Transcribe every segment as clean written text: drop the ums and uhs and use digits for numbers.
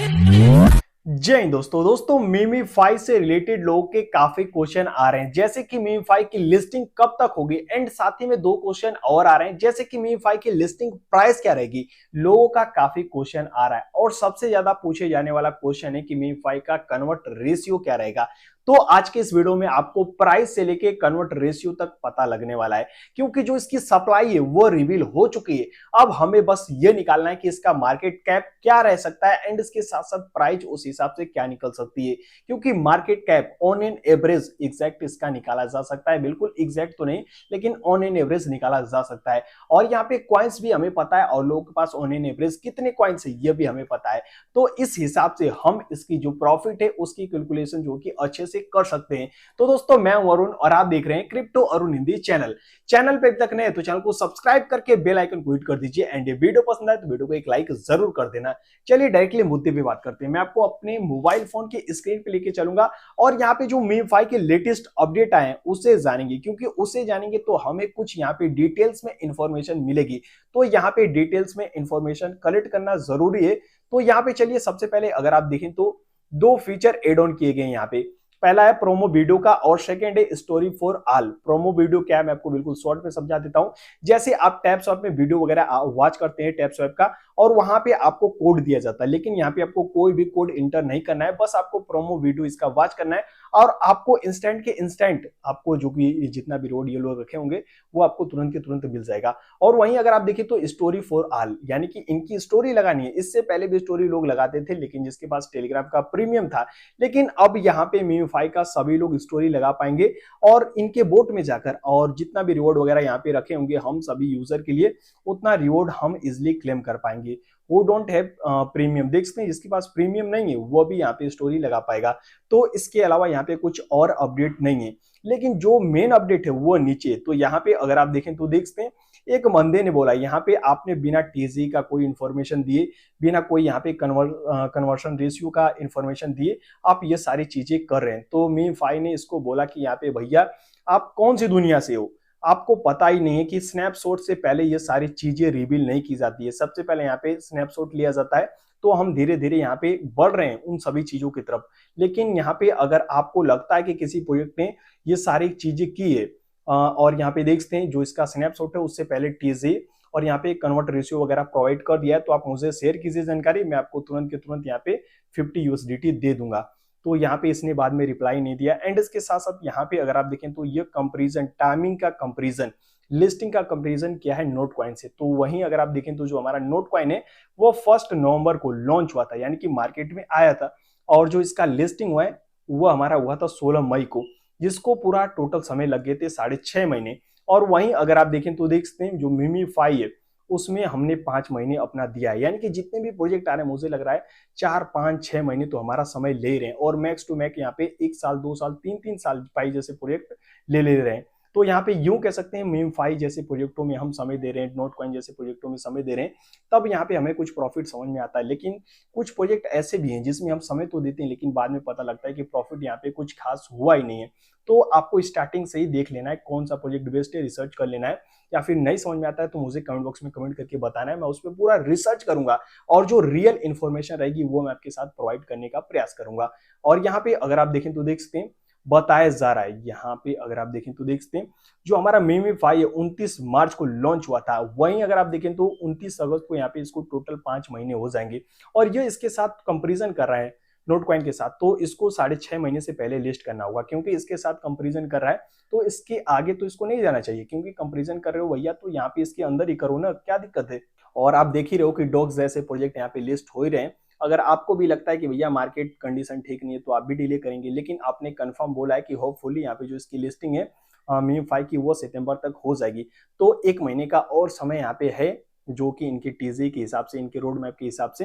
जय हिंद दोस्तों मीमीफाई से रिलेटेड लोगों के काफी क्वेश्चन आ रहे हैं, जैसे कि मीमीफाई की लिस्टिंग कब तक होगी। एंड साथ ही में दो क्वेश्चन और आ रहे हैं, जैसे कि मीमीफाई की लिस्टिंग प्राइस क्या रहेगी। लोगों का काफी क्वेश्चन आ रहा है और सबसे ज्यादा पूछे जाने वाला क्वेश्चन है कि मीमीफाई का कन्वर्ट रेशियो क्या रहेगा। तो आज के इस वीडियो में आपको प्राइस से लेके कन्वर्ट रेशियो तक पता लगने वाला है, क्योंकि जो इसकी सप्लाई है वो रिवील हो चुकी है। अब हमें बस ये निकालना है कि इसका मार्केट कैप क्या रह सकता है एंड इसके साथ साथ प्राइस उस हिसाब से क्या निकल सकती है, क्योंकि market cap on an average exact इसका निकाला जा सकता है। बिल्कुल एग्जैक्ट तो नहीं, लेकिन ऑन एन एवरेज निकाला जा सकता है। और यहाँ पे कॉइन्स भी हमें पता है और लोगों के पास ऑन एन एवरेज कितने कॉइन्स है ये भी हमें पता है। तो इस हिसाब से हम इसकी जो प्रॉफिट है उसकी कैलकुलेशन जो कि अच्छे से कर सकते हैं। तो दोस्तों मैं हूं अरुण और आप देख रहे हैं क्रिप्टो अरुण हिंदी चैनल पे तक नए तो चैनल को सब्सक्राइब करके बेल आइकन को हिट कर दीजिए। एंड ये वीडियो पसंद आए तो वीडियो को एक लाइक जरूर कर देना। चलिए डायरेक्टली मुद्दे पे बात करते हैं। मैं आपको अपने मोबाइल फोन की स्क्रीन पे लेके चलूंगा और यहाँ पे जो मीमफाई के लेटेस्ट अपडेट आए हैं उसे जानेंगे, क्योंकि उसे जानेंगे तो हमें कुछ यहाँ पे डिटेल्स में इंफॉर्मेशन मिलेगी। तो यहाँ पे डिटेल्स में इंफॉर्मेशन कलेक्ट करना जरूरी है। तो यहाँ पे चलिए सबसे पहले अगर आप देखें तो दो फीचर एड ऑन किए गए यहाँ पे। पहला है प्रोमो वीडियो का और सेकंड है story for all. Promo video क्या है मैं आपको बिल्कुल शॉर्ट में समझा देता हूं। जैसे आप टैप स्वैप में वीडियो वगैरह वॉच करते हैं टैप स्वैप का, और वहां पे आपको कोड दिया जाता है, लेकिन यहाँ पे आपको कोई भी कोड इंटर नहीं करना है, बस आपको प्रोमो वीडियो इसका वॉच करना है और आपको इंस्टेंट के इंस्टेंट आपको जो भी जितना भी रोड ये लोग रखे होंगे वो आपको तुरंत के तुरंत मिल जाएगा। और वहीं अगर आप देखें तो स्टोरी फॉर ऑल, यानी कि इनकी स्टोरी लगानी है। इससे पहले भी स्टोरी लोग लगाते थे, लेकिन जिसके पास टेलीग्राम का प्रीमियम था, लेकिन अब यहाँ पे मीमफाई का सभी लोग स्टोरी लगा पाएंगे और इनके बोट में जाकर और जितना भी रिवॉर्ड वगैरह यहाँ पे रखे होंगे हम सभी यूजर के लिए, उतना रिवॉर्ड हम इजिली क्लेम कर पाएंगे। वो डोंट हैव प्रीमियम, देख सकते हैं जिसके पास प्रीमियम नहीं है वो भी यहाँ पे स्टोरी लगा पाएगा। तो इसके अलावा यहाँ पे कुछ और अपडेट नहीं है, लेकिन जो मेन अपडेट है वो नीचे। तो यहाँ पे अगर आप देखें तो देख सकते हैं एक बंदे ने बोला यहाँ पे आपने बिना टीजी का कोई इंफॉर्मेशन दिए, बिना कोई यहाँ पे कन्वर्शन रेशियो का इंफॉर्मेशन दिए आप ये सारी चीजें कर रहे हैं। तो मीमफाई ने इसको बोला कि यहाँ पे भैया आप कौन सी दुनिया से हो, आपको पता ही नहीं है कि स्नैपशॉट से पहले ये सारी चीजें रिवील नहीं की जाती है। सबसे पहले यहाँ पे स्नैपशॉट लिया जाता है, तो हम धीरे धीरे यहाँ पे बढ़ रहे हैं उन सभी चीजों की तरफ। लेकिन यहाँ पे अगर आपको लगता है कि किसी प्रोजेक्ट ने ये सारी चीजें की है और यहाँ पे देख सकते हैं जो इसका स्नैपशॉट है उससे पहले टीजे और यहाँ पे कन्वर्ट रेशियो वगैरह प्रोवाइड कर दिया है, तो आप मुझे शेयर कीजिए जानकारी, मैं आपको तुरंत के तुरंत यहाँ पे 50 यूएसडीटी दे दूंगा। तो यहाँ पे इसने बाद में रिप्लाई नहीं दिया। एंड इसके साथ साथ यहाँ पे अगर आप देखें तो ये कंपैरिजन, टाइमिंग का कंपैरिजन, लिस्टिंग का कंपैरिजन किया है नोट कॉइन से। तो वहीं अगर आप देखें तो जो हमारा नोट कॉइन है वो 1 नवंबर को लॉन्च हुआ था, यानी कि मार्केट में आया था, और जो इसका लिस्टिंग हुआ है वो हमारा हुआ था 16 मई को, जिसको पूरा टोटल समय लग गए थे 6.5 महीने। और वहीं अगर आप देखें तो देख सकते हैं जो मीमीफाई है उसमें हमने 5 महीने अपना दिया है, यानी कि जितने भी प्रोजेक्ट आ रहे हैं मुझे लग रहा है 4 5 6 महीने तो हमारा समय ले रहे हैं, और मैक्स टू मैक्स यहाँ पे 1 साल 2 साल 3 3 साल पाई जैसे प्रोजेक्ट ले रहे हैं। तो यहाँ पे यूं कह सकते हैं मीमफाई जैसे प्रोजेक्टों में हम समय दे रहे हैं, नोट कॉइन जैसे प्रोजेक्टों में समय दे रहे हैं, तब यहाँ पे हमें कुछ प्रॉफिट समझ में आता है। लेकिन कुछ प्रोजेक्ट ऐसे भी हैं जिसमें हम समय तो देते हैं लेकिन बाद में पता लगता है कि प्रॉफिट यहाँ पे कुछ खास हुआ ही नहीं है। तो आपको स्टार्टिंग से ही देख लेना है कौन सा प्रोजेक्ट बेस्ट है, रिसर्च कर लेना है, या फिर नहीं समझ में आता है तो मुझे कमेंट बॉक्स में कमेंट करके बताना है, मैं उस पर पूरा रिसर्च करूंगा और जो रियल इंफॉर्मेशन रहेगी वो मैं आपके साथ प्रोवाइड करने का प्रयास करूंगा। और यहाँ पे अगर आप देखें तो देख सकते हैं बताया जा रहा है, यहाँ पे अगर आप देखें तो देख सकते हैं जो हमारा मीमीफाई है 29 मार्च को लॉन्च हुआ था, वहीं अगर आप देखें तो 29 अगस्त को यहाँ पे इसको टोटल 5 महीने हो जाएंगे। और ये इसके साथ कंपेरिजन कर रहा है नोट कॉइन के साथ, तो इसको 6.5 महीने से पहले लिस्ट करना होगा, क्योंकि इसके साथ कंपेरिजन कर रहा है तो इसके आगे तो इसको नहीं जाना चाहिए, क्योंकि कंपेरिजन कर रहे हो भैया तो यहाँ पे इसके अंदर ही करो ना, क्या दिक्कत है। और आप देख ही रहे हो कि डॉग्स जैसे प्रोजेक्ट यहाँ पे लिस्ट हो ही रहे हैं। अगर आपको भी लगता है कि भैया मार्केट कंडीशन ठीक नहीं है तो आप भी डिले करेंगे, लेकिन आपने कंफर्म बोला है कि होपफुली यहाँ पे जो इसकी लिस्टिंग है मीमफाई की वो सितंबर तक हो जाएगी। तो 1 महीने का और समय यहाँ पे है, जो कि इनके टीजी के हिसाब से, इनके रोड मैप के हिसाब से।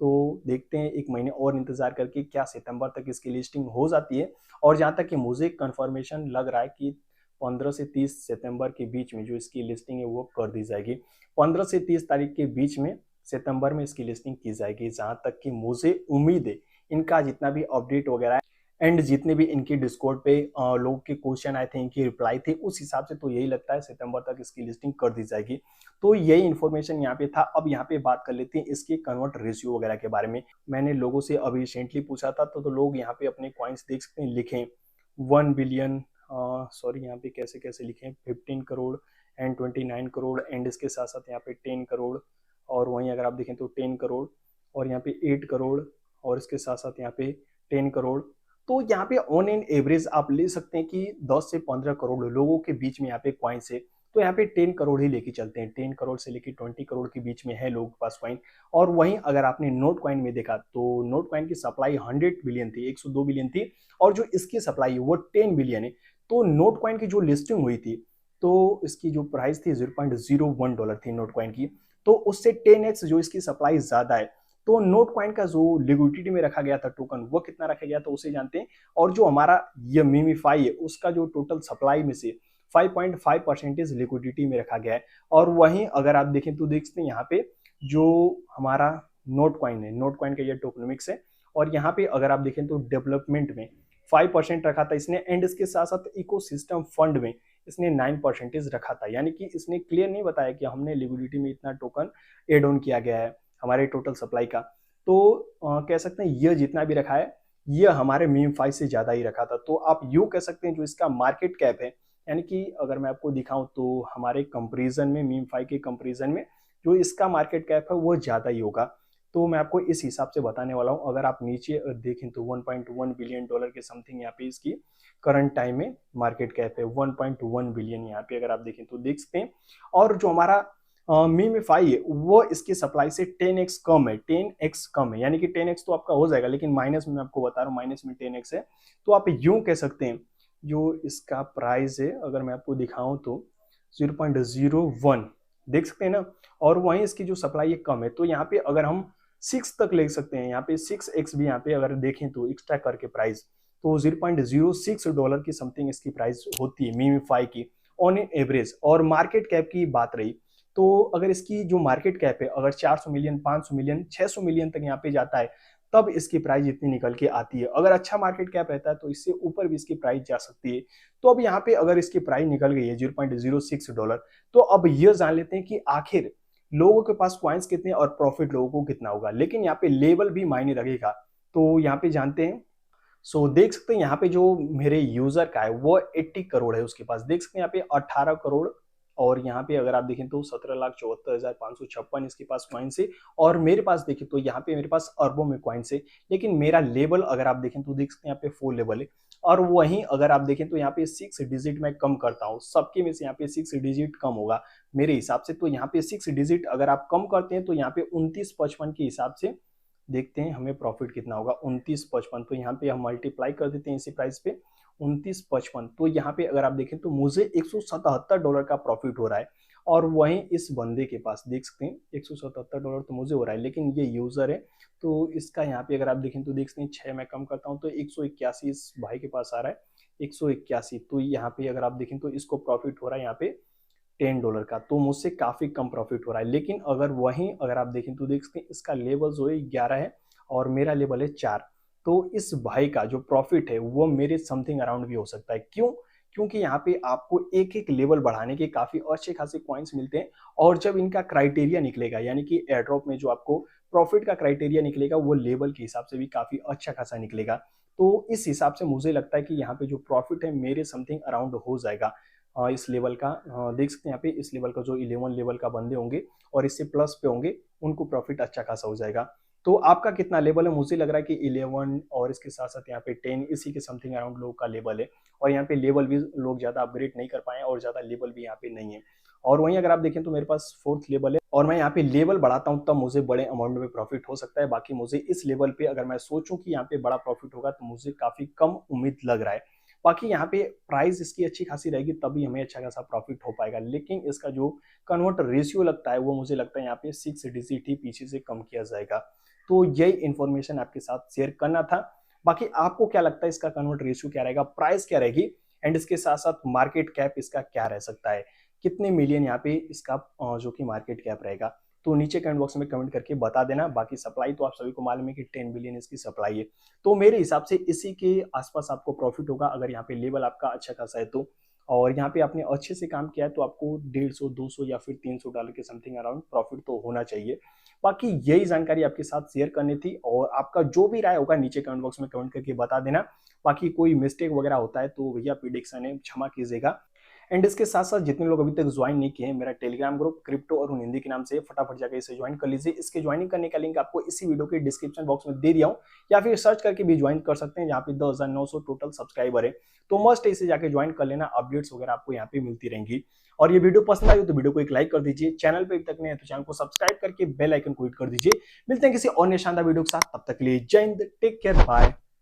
तो देखते हैं 1 महीने और इंतजार करके क्या सितंबर तक इसकी लिस्टिंग हो जाती है। और जहाँ तक कि मुझे कंफर्मेशन लग रहा है कि 15 से 30 सितंबर के बीच में जो इसकी लिस्टिंग है वो कर दी जाएगी। 15 से 30 तारीख के बीच में सितंबर में इसकी लिस्टिंग की जाएगी, जहां तक कि मुझे उम्मीद है। इनका जितना भी अपडेट वगैरह है एंड जितने भी इनके डिस्कॉर्ड पे लोगों के क्वेश्चन आए थे, इनकी रिप्लाई थे, उस हिसाब से तो यही लगता है सितंबर तक इसकी लिस्टिंग कर दी जाएगी। तो यही इन्फॉर्मेशन यहाँ पे था। अब यहाँ पे बात कर लेते हैं इसके कन्वर्ट रेशियो वगैरह के बारे में। मैंने लोगों से अभी रिसेंटली पूछा था, तो लोग यहाँ पे अपने कॉइन्स देख सकते हैं, लिखे 1 बिलियन, सॉरी यहाँ पे कैसे कैसे लिखे, 15 करोड़ एंड 29 करोड़, एंड इसके साथ साथ यहाँ पे 10 करोड़, और वहीं अगर आप देखें तो 10 करोड़, और यहाँ पे 8 करोड़, और इसके साथ साथ यहाँ पे 10 करोड़। तो यहाँ पे ऑन एन एवरेज आप ले सकते हैं कि 10 से 15 करोड़ लोगों के बीच में यहाँ पे कॉइन्स है। तो यहाँ पे 10 करोड़ ही लेके चलते हैं, 10 करोड़ से लेके 20 करोड़ के बीच में है लोगों के पास कॉइन। और वहीं अगर आपने नोट कॉइन में देखा तो नोट कॉइन की सप्लाई 100 बिलियन थी, 102 बिलियन थी, और जो इसकी सप्लाई है वो 10 बिलियन है। तो नोट कॉइन की जो लिस्टिंग हुई थी तो इसकी जो प्राइस थी $0.01 थी नोट कॉइन की, तो उससे 10x जो इसकी सप्लाई ज्यादा है। तो नोट कॉइन का जो लिक्विडिटी में रखा गया था टोकन, वो कितना रखा गया था उसे जानते हैं। और जो हमारा ये मीमीफाई है उसका जो टोटल सप्लाई में से 5.5% लिक्विडिटी में रखा गया है। और वहीं अगर आप देखें तो देख सकते हैं यहाँ पे जो हमारा नोट कॉइन है, नोट कॉइन का ये टोकनोमिक्स है, और यहाँ पे अगर आप देखें तो डेवलपमेंट में 5% रखा था इसने, एंड इसके साथ साथ इकोसिस्टम फंड में इसने 9% रखा था। यानी कि इसने क्लियर नहीं बताया कि हमने लिक्विडिटी में इतना टोकन एड ऑन किया गया है हमारे टोटल सप्लाई का। तो कह सकते हैं ये जितना भी रखा है ये हमारे मीम5 से ज्यादा ही रखा था। तो आप यूं कह सकते हैं जो इसका मार्केट कैप है, यानी कि अगर मैं आपको दिखाऊं तो हमारे कंपैरिजन में, मीम5 के कंपैरिजन में जो इसका मार्केट कैप है वो ज्यादा ही होगा। तो मैं आपको इस हिसाब से बताने वाला हूं। अगर आप नीचे देखें तो $1.1 बिलियन के समथिंग यहाँ पे इसकी करंट टाइम में मार्केट कैप है, 1.1 बिलियन यहाँ पे अगर आप देखें तो देख सकते हैं। और जो हमारा मीमीफाई है वो इसकी सप्लाई से 10x कम है, 10x कम है, यानी कि 10x तो आपका हो जाएगा, लेकिन माइनस में मैं आपको बता रहा हूँ, माइनस में 10x है। तो आप यूं कह सकते हैं जो इसका प्राइस है अगर मैं आपको दिखाऊं तो 0.01 देख सकते हैं ना, और वहीं इसकी जो सप्लाई है कम है। तो यहाँ पे अगर हम 6 तक ले सकते हैं, यहाँ पे 6x भी यहाँ पे अगर देखें तो एक्स्ट्रा करके प्राइस, तो $0.06 की समथिंग इसकी प्राइस होती है मीमीफाई की ऑन एवरेज। और मार्केट कैप की बात रही तो अगर इसकी जो मार्केट कैप है अगर 400 मिलियन, 500 मिलियन, 600 मिलियन तक यहाँ पे जाता है तब इसकी प्राइस इतनी निकल के आती है। अगर अच्छा मार्केट कैप रहता है तो इससे ऊपर भी इसकी प्राइस जा सकती है। तो अब यहाँ पे अगर इसकी प्राइस निकल गई है $0.06, तो अब ये जान लेते हैं कि आखिर लोगों के पास कॉइन्स कितने और प्रॉफिट लोगों को कितना होगा। लेकिन यहाँ पे लेवल भी मायने रखेगा, तो यहाँ पे जानते हैं। सो देख सकते हैं यहाँ पे जो मेरे यूजर का है वो 80 करोड़ है उसके पास, देख सकते हैं यहाँ पे 18 करोड़, और यहाँ पे अगर आप देखें तो 17,74,556 इसके पास कॉइन्स है। और मेरे पास देखें तो यहाँ पे मेरे पास अरबों में कॉइन्स है, लेकिन मेरा लेवल अगर आप देखें तो देख सकते हैं यहाँ पे 4 लेवल है। और वहीं अगर आप देखें तो यहाँ पे 6 डिजिट मैं कम करता हूँ, सबके में से यहाँ पे 6 डिजिट कम होगा मेरे हिसाब से। तो यहाँ पे 6 डिजिट अगर आप कम करते हैं तो यहाँ पे 29.55 के हिसाब से देखते हैं हमें प्रॉफिट कितना होगा, 29.55। तो यहाँ पे हम मल्टीप्लाई कर देते हैं इसी प्राइस पे 29.55। तो यहाँ पे अगर आप देखें तो मुझे $177 का प्रॉफिट हो रहा है। और वहीं इस बंदे के पास देख सकते हैं $177 तो मुझे हो रहा है, लेकिन ये यूजर है तो इसका यहाँ पे अगर आप देखें तो देख सकते हैं 6 मैं कम करता हूँ तो 181 इस भाई के पास आ रहा है, 181। तो यहाँ पे अगर आप देखें तो इसको प्रॉफिट हो रहा है यहाँ पे $10 का, तो मुझसे काफी कम प्रॉफिट हो रहा है। लेकिन अगर वहीं अगर आप देखें तो देख सकते हैं इसका लेवल जो है 11 है और मेरा लेवल है 4। तो इस भाई का जो प्रॉफिट है वो मेरे समथिंग अराउंड भी हो सकता है। क्यों? क्योंकि यहाँ पे आपको एक एक लेवल बढ़ाने के काफी अच्छे खासे कॉइन्स मिलते हैं, और जब इनका क्राइटेरिया निकलेगा यानी कि एयरड्रॉप में जो आपको प्रॉफिट का क्राइटेरिया निकलेगा वो लेवल के हिसाब से भी काफी अच्छा खासा निकलेगा। तो इस हिसाब से मुझे लगता है कि यहाँ पे जो प्रॉफिट है मेरे समथिंग अराउंड हो जाएगा इस लेवल का। देख सकते हैं यहाँ पे इस लेवल का जो 11 लेवल का बंदे होंगे और इससे प्लस पे होंगे उनको प्रॉफिट अच्छा खासा हो जाएगा। तो आपका कितना लेवल है? मुझे लग रहा है कि 11 और इसके साथ साथ यहाँ पे 10 इसी के समथिंग अराउंड लोग का लेवल है। और यहाँ पे लेवल भी लोग ज्यादा अपग्रेड नहीं कर पाए और ज्यादा लेवल भी यहाँ पे नहीं है। और वहीं अगर आप देखें तो मेरे पास 4th लेवल है, और मैं यहाँ पे लेवल बढ़ाता हूँ तब मुझे बड़े अमाउंट में प्रॉफिट हो सकता है। बाकी मुझे इस लेवल पे अगर मैं सोचूं कि यहाँ पे बड़ा प्रॉफिट होगा तो मुझे काफी कम उम्मीद लग रहा है। बाकी यहाँ पे प्राइस इसकी अच्छी खासी रहेगी तभी हमें अच्छा खासा प्रॉफिट हो पाएगा। लेकिन इसका जो कन्वर्ट रेशियो लगता है वो मुझे लगता है यहाँ पे 6 डिजिट ही पीछे से कम किया जाएगा। तो यही इन्फॉर्मेशन आपके साथ शेयर करना था। बाकी आपको क्या लगता है इसका कन्वर्ट रेशियो क्या रहेगा, प्राइस क्या रहेगी, एंड इसके साथ साथ मार्केट कैप इसका क्या रह सकता है, कितने मिलियन यहाँ पे इसका जो कि मार्केट कैप रहेगा। तो नीचे कमेंट बॉक्स में कमेंट करके बता देना। बाकी सप्लाई तो आप सभी को मालूम है कि 10 बिलियन इसकी सप्लाई है, तो मेरे हिसाब से इसी के आसपास आपको प्रॉफिट होगा अगर यहाँ पे लेवल आपका अच्छा खासा है तो। और यहाँ पे आपने अच्छे से काम किया है तो आपको 150, 200 या फिर $300 के समथिंग अराउंड प्रॉफिट तो होना चाहिए। बाकी यही जानकारी आपके साथ शेयर करनी थी, और आपका जो भी राय होगा नीचे कमेंट बॉक्स में कमेंट करके बता देना। बाकी कोई मिस्टेक वगैरह होता है तो भैया प्रिडिक्शन है, क्षमा कीजिएगा। एंड इसके साथ साथ जितने लोग अभी तक ज्वाइन नहीं किए हैं मेरा टेलीग्राम ग्रुप क्रिप्टो और हिंदी के नाम से, फटाफट जाकर इसे ज्वाइन कर लीजिए। इसके ज्वाइनिंग करने का लिंक आपको इसी वीडियो के डिस्क्रिप्शन बॉक्स में दे दिया हूं, या फिर सर्च करके भी ज्वाइन कर सकते हैं। यहाँ पे 10,900 टोटल सब्सक्राइबर है, तो मस्ट इसे जाके ज्वाइन कर लेना। अपडेट्स वगैरह आपको यहाँ पे मिलती रहेंगी। और ये वीडियो पसंद आई हो तो वीडियो को एक लाइक कर दीजिए, चैनल पे अभी तक नहीं है तो चैनल को सब्सक्राइब करके बेल आइकन को हिट कर दीजिए। मिलते हैं किसी और नए शानदार वीडियो के साथ, तब तक के लिए जय हिंद, टेक केयर, बाय।